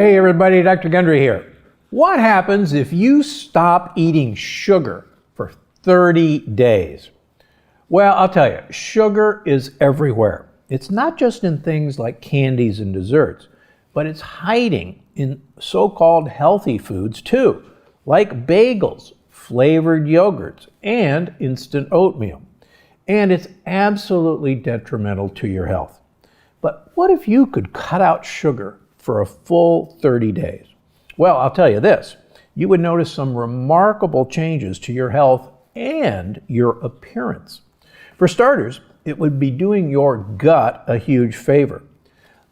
Hey everybody, Dr. Gundry here. What happens if you stop eating sugar for 30 days? Well, I'll tell you, sugar is everywhere. It's not just in things like candies and desserts, but it's hiding in so-called healthy foods too, like bagels, flavored yogurts, and instant oatmeal. And it's absolutely detrimental to your health. But what if you could cut out sugar for a full 30 days? Well, I'll tell you this, you would notice some remarkable changes to your health and your appearance. For starters, it would be doing your gut a huge favor.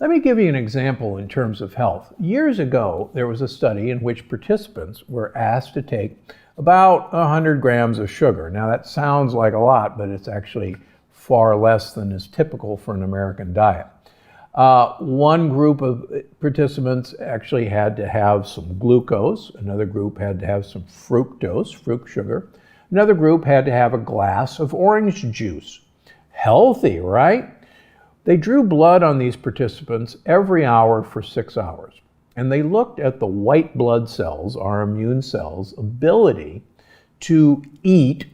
Let me give you an example in terms of health. Years ago, there was a study in which participants were asked to take about 100 grams of sugar. Now that sounds like a lot, but it's actually far less than is typical for an American diet. One group of participants actually had to have some glucose. Another group had to have some fructose, fruit sugar. Another group had to have a glass of orange juice. Healthy, right? They drew blood on these participants every hour for 6 hours. And they looked at the white blood cells, our immune cells' ability to eat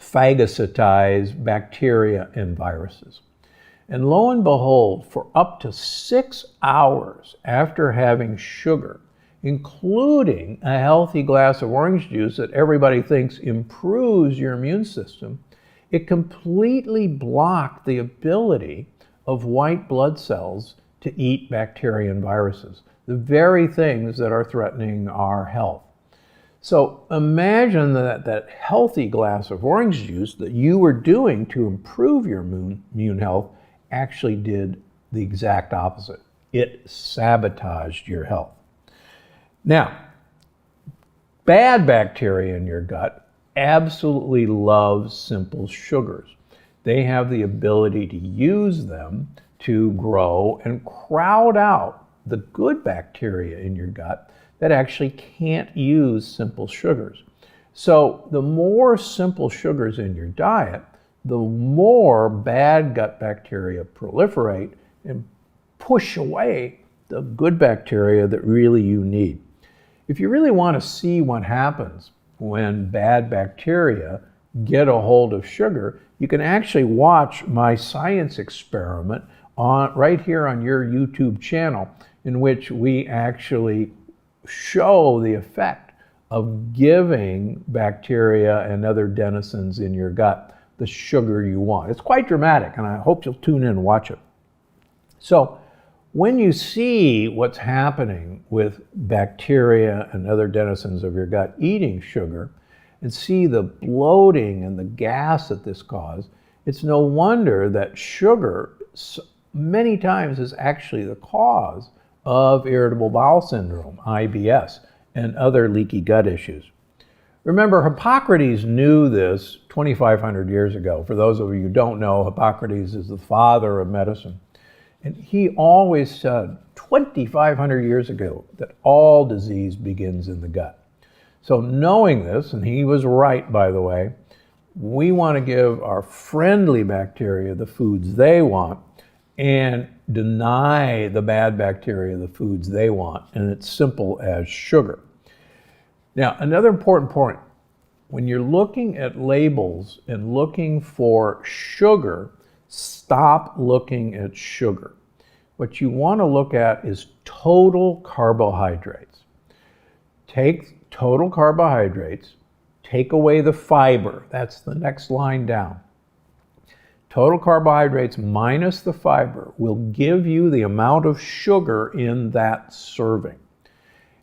phagocytized bacteria and viruses. And lo and behold, for up to 6 hours after having sugar, including a healthy glass of orange juice that everybody thinks improves your immune system, it completely blocked the ability of white blood cells to eat bacteria and viruses, the very things that are threatening our health. So imagine that healthy glass of orange juice that you were doing to improve your immune health actually did the exact opposite. It sabotaged your health. Now, bad bacteria in your gut absolutely love simple sugars. They have the ability to use them to grow and crowd out the good bacteria in your gut that actually can't use simple sugars. So the more simple sugars in your diet, the more bad gut bacteria proliferate and push away the good bacteria that really you need. If you really want to see what happens when bad bacteria get a hold of sugar, you can actually watch my science experiment right here on your YouTube channel, in which we actually show the effect of giving bacteria and other denizens in your gut the sugar you want. It's quite dramatic, and I hope you'll tune in and watch it. So when you see what's happening with bacteria and other denizens of your gut eating sugar, and see the bloating and the gas that this causes, it's no wonder that sugar many times is actually the cause of irritable bowel syndrome, IBS, and other leaky gut issues. Remember, Hippocrates knew this 2,500 years ago. For those of you who don't know, Hippocrates is the father of medicine. And he always said 2,500 years ago that all disease begins in the gut. So knowing this, and he was right, by the way, we want to give our friendly bacteria the foods they want and deny the bad bacteria the foods they want. And it's simple as sugar. Now, another important point, when you're looking at labels and looking for sugar, stop looking at sugar. What you want to look at is total carbohydrates. Take total carbohydrates, take away the fiber. That's the next line down. Total carbohydrates minus the fiber will give you the amount of sugar in that serving.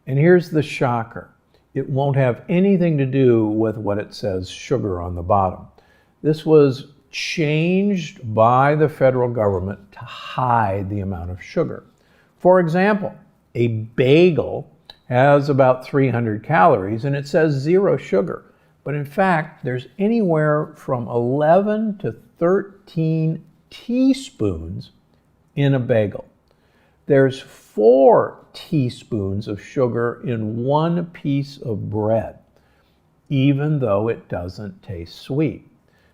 And here's the shocker. It won't have anything to do with what it says sugar on the bottom. This was changed by the federal government to hide the amount of sugar. For example, a bagel has about 300 calories and it says 0 sugar. But in fact, there's anywhere from 11 to 13 teaspoons in a bagel. There's 4 teaspoons of sugar in 1 piece of bread, even though it doesn't taste sweet.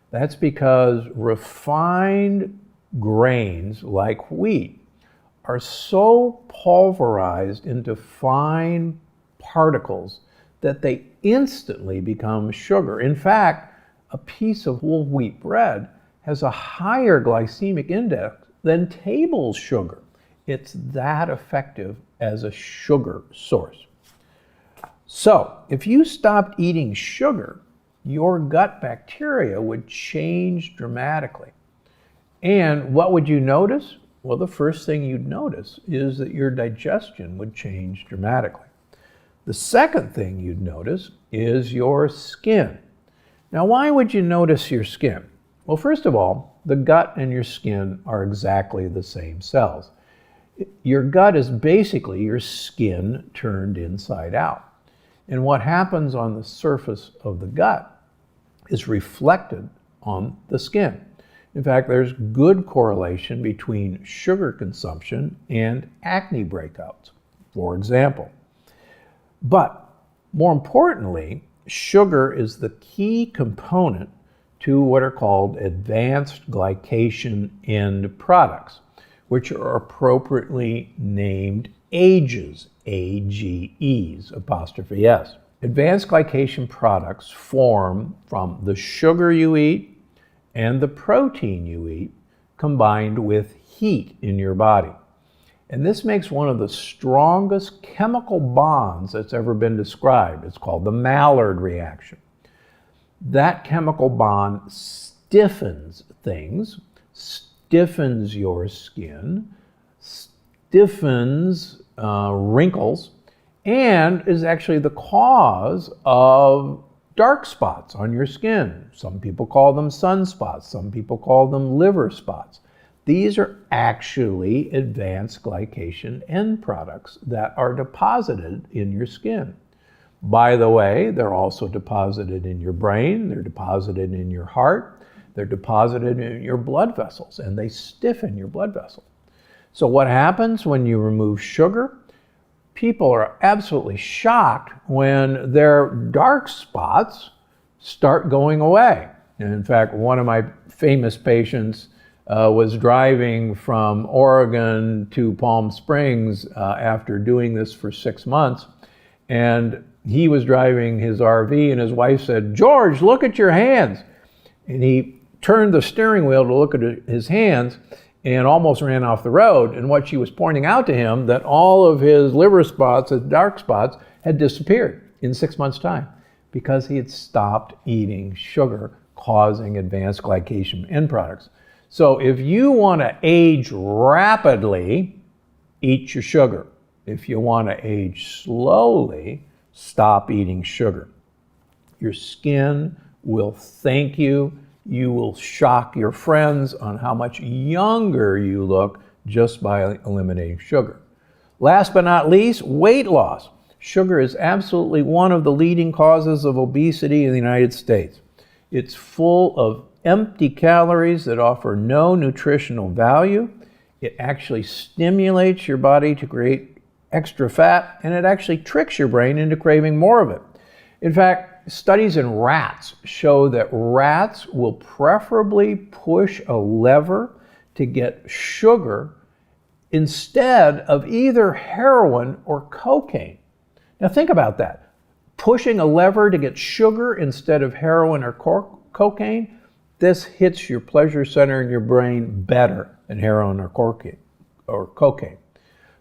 That's because refined grains like wheat are so pulverized into fine particles that they instantly become sugar. In fact, a piece of whole wheat bread has a higher glycemic index than table sugar. It's that effective as a sugar source. So, if you stopped eating sugar, your gut bacteria would change dramatically. And what would you notice? Well, the first thing you'd notice is that your digestion would change dramatically. The second thing you'd notice is your skin. Now, why would you notice your skin? Well, first of all, the gut and your skin are exactly the same cells. Your gut is basically your skin turned inside out. And what happens on the surface of the gut is reflected on the skin. In fact, there's good correlation between sugar consumption and acne breakouts, for example. But more importantly, sugar is the key component to what are called advanced glycation end products, which are appropriately named AGEs, A-G-Es, apostrophe S. Advanced glycation products form from the sugar you eat and the protein you eat combined with heat in your body. And this makes one of the strongest chemical bonds that's ever been described. It's called the Maillard reaction. That chemical bond stiffens things, stiffens your skin, stiffens wrinkles, and is actually the cause of dark spots on your skin. Some people call them sunspots. Some people call them liver spots. These are actually advanced glycation end products that are deposited in your skin. By the way, they're also deposited in your brain, they're deposited in your heart, they're deposited in your blood vessels, and they stiffen your blood vessels. So what happens when you remove sugar? People are absolutely shocked when their dark spots start going away. And in fact, one of my famous patients was driving from Oregon to Palm Springs after doing this for 6 months. And he was driving his RV and his wife said, "George, look at your hands." And he turned the steering wheel to look at his hands and almost ran off the road. And what she was pointing out to him, that all of his liver spots, his dark spots, had disappeared in 6 months' time because he had stopped eating sugar, causing advanced glycation end products. So if you want to age rapidly, eat your sugar. If you want to age slowly, stop eating sugar. Your skin will thank you. You will shock your friends on how much younger you look just by eliminating sugar. Last but not least, weight loss. Sugar is absolutely one of the leading causes of obesity in the United States. It's full of empty calories that offer no nutritional value. It actually stimulates your body to create extra fat, and it actually tricks your brain into craving more of it. In fact, studies in rats show that rats will preferably push a lever to get sugar instead of either heroin or cocaine. Now think about that. Pushing a lever to get sugar instead of heroin or cocaine, this hits your pleasure center in your brain better than heroin or cocaine.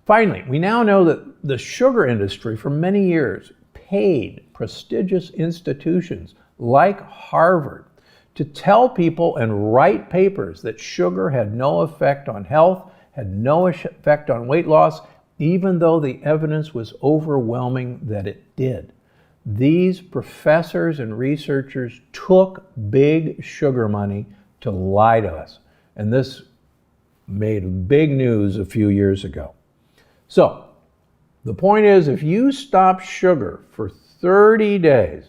Finally, we now know that the sugar industry for many years paid prestigious institutions like Harvard to tell people and write papers that sugar had no effect on health, had no effect on weight loss, even though the evidence was overwhelming that it did. These professors and researchers took big sugar money to lie to us. And this made big news a few years ago. So, the point is, if you stop sugar for 30 days,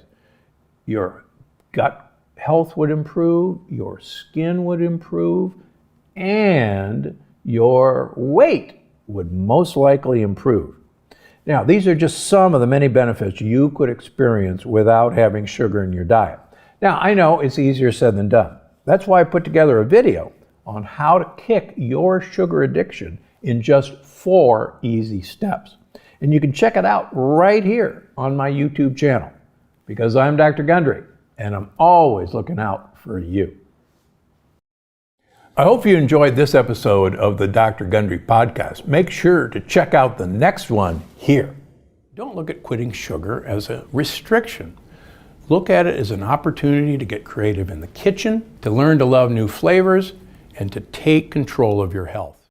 your gut health would improve, your skin would improve, and your weight would most likely improve. Now, these are just some of the many benefits you could experience without having sugar in your diet. Now, I know it's easier said than done. That's why I put together a video on how to kick your sugar addiction in just 4 easy steps. And you can check it out right here on my YouTube channel, because I'm Dr. Gundry, and I'm always looking out for you. I hope you enjoyed this episode of the Dr. Gundry podcast. Make sure to check out the next one here. Don't look at quitting sugar as a restriction. Look at it as an opportunity to get creative in the kitchen, to learn to love new flavors, and to take control of your health.